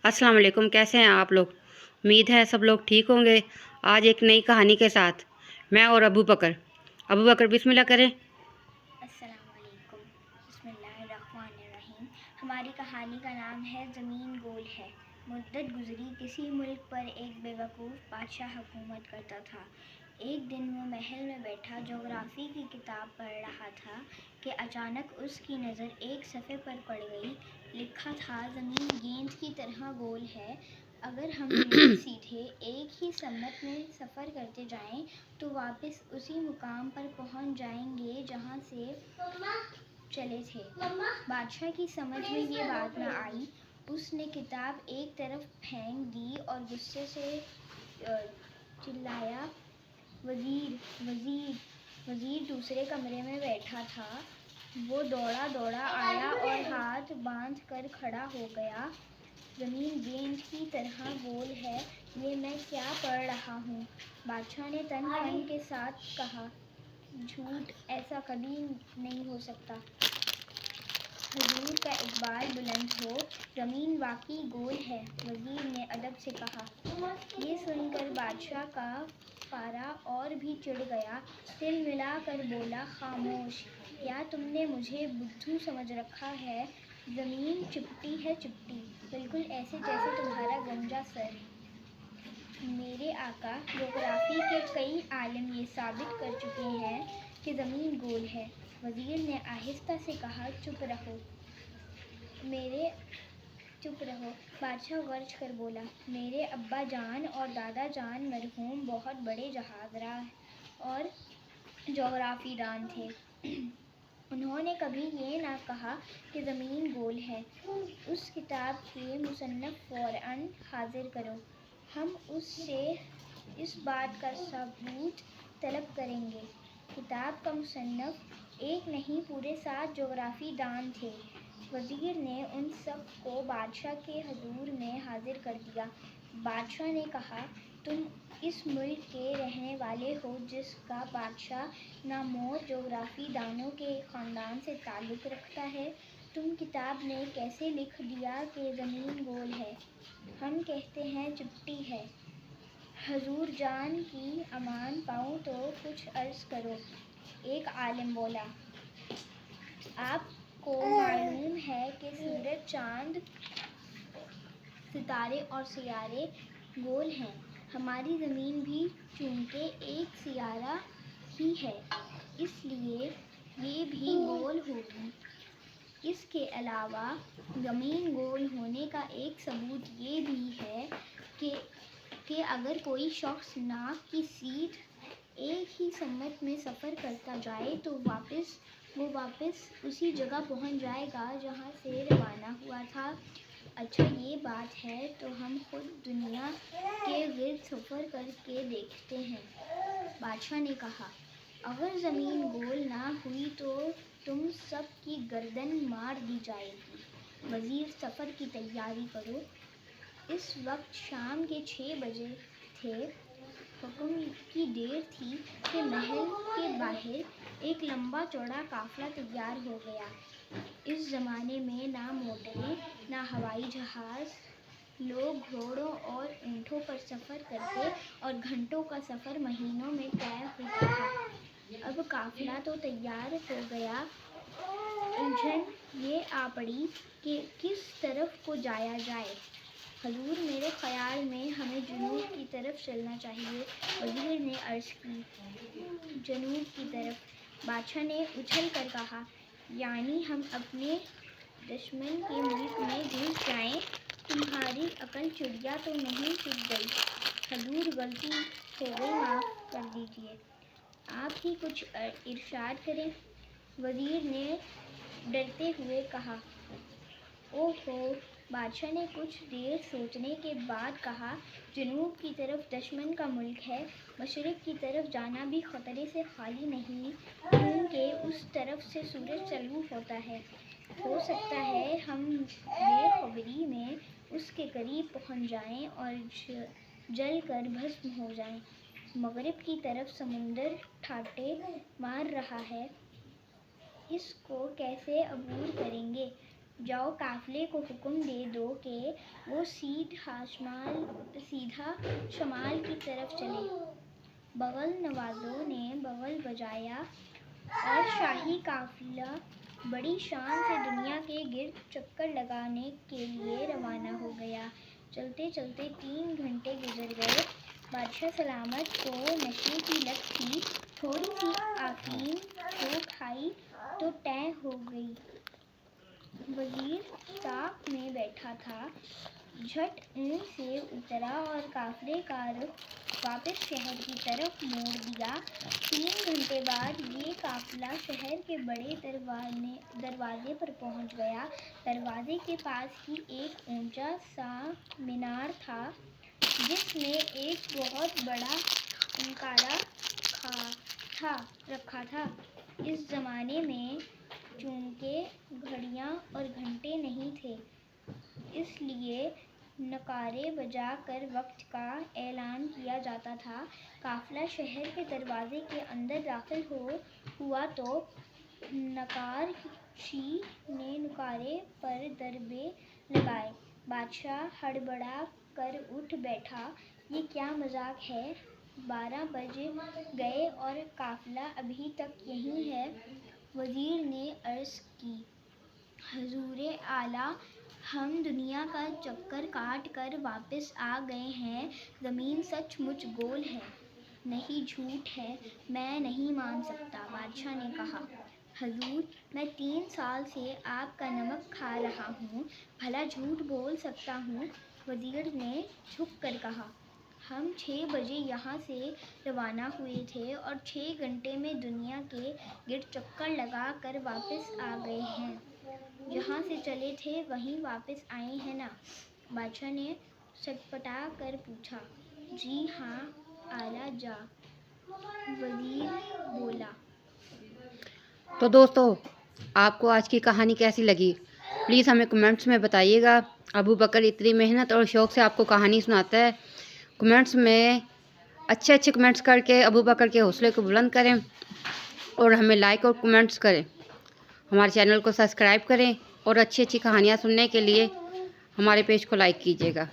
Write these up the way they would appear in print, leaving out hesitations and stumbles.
अस्सलाम वालेकुम। कैसे हैं आप लोग? उम्मीद है सब लोग ठीक होंगे। आज एक नई कहानी के साथ मैं और अबू बकर बिस्मिल्लाह करें। अस्सलामुअलैकुम। बिस्मिल्लाहिर्रहमानिर्रहीम। हमारी कहानी का नाम है ज़मीन गोल है। मुद्दत गुजरी, किसी मुल्क पर एक बेवकूफ़ बादशाह हुकूमत करता था। एक दिन वो महल में बैठा जोग्राफ़ी की किताब पढ़ रहा था कि अचानक उसकी नज़र एक सफ़े पर पड़ गई। लिखा था, ज़मीन गेंद की तरह गोल है। अगर हम बिल्कुल सीधे एक ही सम्मत में सफ़र करते जाएं तो वापस उसी मुकाम पर पहुंच जाएंगे जहां से चले थे। बादशाह की समझ में ये बात न आई। उसने किताब एक तरफ फेंक दी और गुस्से से चिल्लाया, वज़ीर वज़ीर वज़ीर दूसरे कमरे में बैठा था। वो दौड़ा दौड़ा आया और हाथ बांध कर खड़ा हो गया। ज़मीन गेंद की तरह गोल है, ये मैं क्या पढ़ रहा हूँ? बादशाह ने तन के साथ कहा, झूठ, ऐसा कभी नहीं हो सकता। हुजूर का इकबाल बुलंद हो, ज़मीन वाकई गोल है, वज़ीर ने अदब से कहा। ये सुनकर बादशाह का पारा और भी चिढ़ गया। तिल मिला कर बोला, खामोश, क्या तुमने मुझे बुद्धू समझ रखा है? ज़मीन चिपटी है, चिपटी, बिल्कुल ऐसे जैसे तुम्हारा गंजा सर। मेरे आका, ज्योग्राफी के कई आलिम ये साबित कर चुके हैं कि ज़मीन गोल है। वज़ीर ने आहिस्ता से कहा, चुप रहो। बादशाह गर्ज कर बोला, मेरे अब्बा जान और दादा जान मरहूम बहुत बड़े जहाज़राह और जोग्राफीदान थे। उन्होंने कभी ये ना कहा कि ज़मीन गोल है। उस किताब के मुसन्नफ़ फ़ौरन हाज़िर करो, हम उससे इस बात का सबूत तलब करेंगे। किताब का मुसन्नफ़ एक नहीं पूरे 7 जोग्राफ़ी दान थे। वज़ीर ने उन सब को बादशाह के हजूर में हाज़िर कर दिया। बादशाह ने कहा, तुम इस मुल्क के रहने वाले हो जिसका बादशाह नामौर जोग्राफ़ी दानों के ख़ानदान से ताल्लुक़ रखता है। तुम किताब में कैसे लिख दिया कि ज़मीन गोल है? हम कहते हैं चिपटी है। हजूर जान की अमान पाऊँ तो कुछ अर्ज़ करो। एक आलिम बोला, आपको मालूम है कि सूरज, चाँद, सितारे और सियारे गोल हैं। हमारी ज़मीन भी चूँकि एक सियारा ही है, इसलिए ये भी गोल होगी। इसके अलावा ज़मीन गोल होने का एक सबूत ये भी है कि अगर कोई शख्स नाक की सीध एक ही सम्मत में सफ़र करता जाए तो वो वापस उसी जगह पहुंच जाएगा जहां से रवाना हुआ था। अच्छा, ये बात है तो हम खुद दुनिया के गिर्द सफ़र करके देखते हैं। बादशाह ने कहा, अगर ज़मीन गोल ना हुई तो तुम सब की गर्दन मार दी जाएगी। वज़ीर, सफ़र की तैयारी करो। इस वक्त शाम के 6 बजे थे। हुक्म की देर थी कि महल के बाहर एक लंबा चौड़ा काफ़िला तैयार हो गया। इस ज़माने में ना मोटरें, ना हवाई जहाज़, लोग घोड़ों और ऊँटों पर सफ़र करते और घंटों का सफ़र महीनों में तय होता था। अब काफ़िला तो तैयार हो गया, उलझन ये आ पड़ी कि किस तरफ को जाया जाए। हजूर, मेरे ख़याल में हमें जनूब की तरफ चलना चाहिए, वज़ीर ने अर्ज़ की। जनूब की तरफ? बादशाह ने उछल कर कहा, यानी हम अपने दुश्मन के मुल्क में घुस जाएं? तुम्हारी अकल चिड़िया तो नहीं चुग गई? हजूर, गलती हो गई, माफ़ कर दीजिए। आप ही कुछ इरशाद करें, वज़ीर ने डरते हुए कहा। ओहो, बादशाह ने कुछ देर सोचने के बाद कहा, जनूब की तरफ दुश्मन का मुल्क है, मशरिक़ की तरफ जाना भी ख़तरे से खाली नहीं, क्योंकि उस तरफ से सूरज तलू होता है। हो सकता है हम बेखबरी में उसके करीब पहुंच जाएं और जल कर भस्म हो जाएं। मग़रिब की तरफ समुंदर ठाटे मार रहा है, इसको कैसे अबूर करेंगे? जाओ काफिले को हुक्म दे दो कि वो सीधा शमाल की तरफ चले। बगल नवाजों ने बगल बजाया और शाही काफिला बड़ी शान से दुनिया के गिर्द चक्कर लगाने के लिए रवाना हो गया। चलते चलते 3 घंटे गुजर गए। बादशाह सलामत को नशे की लत थी, थोड़ी सी अफीम को खाई तो तय हो गई। वजीर ताक में बैठा था, झट ऊँट से उतरा और काफिले का रुख वापस शहर की तरफ मोड़ दिया। 3 घंटे बाद ये काफिला शहर के बड़े दरवाजे पर पहुंच गया। दरवाजे के पास ही एक ऊंचा सा मीनार था जिसमें एक बहुत बड़ा अंकारा रखा था। इस जमाने में चूंकि घड़ियां और घंटे नहीं थे, इसलिए नकारे बजा कर वक्त का ऐलान किया जाता था। काफिला शहर के दरवाजे के अंदर दाखिल हुआ तो नक्काशी ने नकारे पर दरबे लगाए। बादशाह हड़बड़ा कर उठ बैठा, ये क्या मजाक है? 12 बज गए और काफिला अभी तक यहीं है। वजीर ने अर्ज की, हुजूरे आला, हम दुनिया का चक्कर काट कर वापस आ गए हैं। ज़मीन सचमुच गोल है, नहीं झूठ है, मैं नहीं मान सकता। बादशाह ने कहा, हुजूर, मैं 3 साल से आपका नमक खा रहा हूँ, भला झूठ बोल सकता हूँ? वज़ीर ने झुक कर कहा, हम 6 बजे यहाँ से रवाना हुए थे और 6 घंटे में दुनिया के गिर्द चक्कर लगा कर वापस आ गए हैं। जहाँ से चले थे वहीं वापस आए हैं ना? बादशाह ने सटपटा कर पूछा। जी हाँ आला जा, वज़ीर बोला। तो दोस्तों, आपको आज की कहानी कैसी लगी? प्लीज़ हमें कमेंट्स में बताइएगा। अबू बकर इतनी मेहनत और शौक़ से आपको कहानी सुनाता है। कमेंट्स में अच्छे अच्छे कमेंट्स करके अबू बकर के हौसले को बुलंद करें और हमें लाइक और कमेंट्स करें। हमारे चैनल को सब्सक्राइब करें और अच्छी अच्छी कहानियाँ सुनने के लिए हमारे पेज को लाइक कीजिएगा।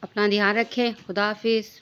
अपना ध्यान रखें। खुदा हाफिज़।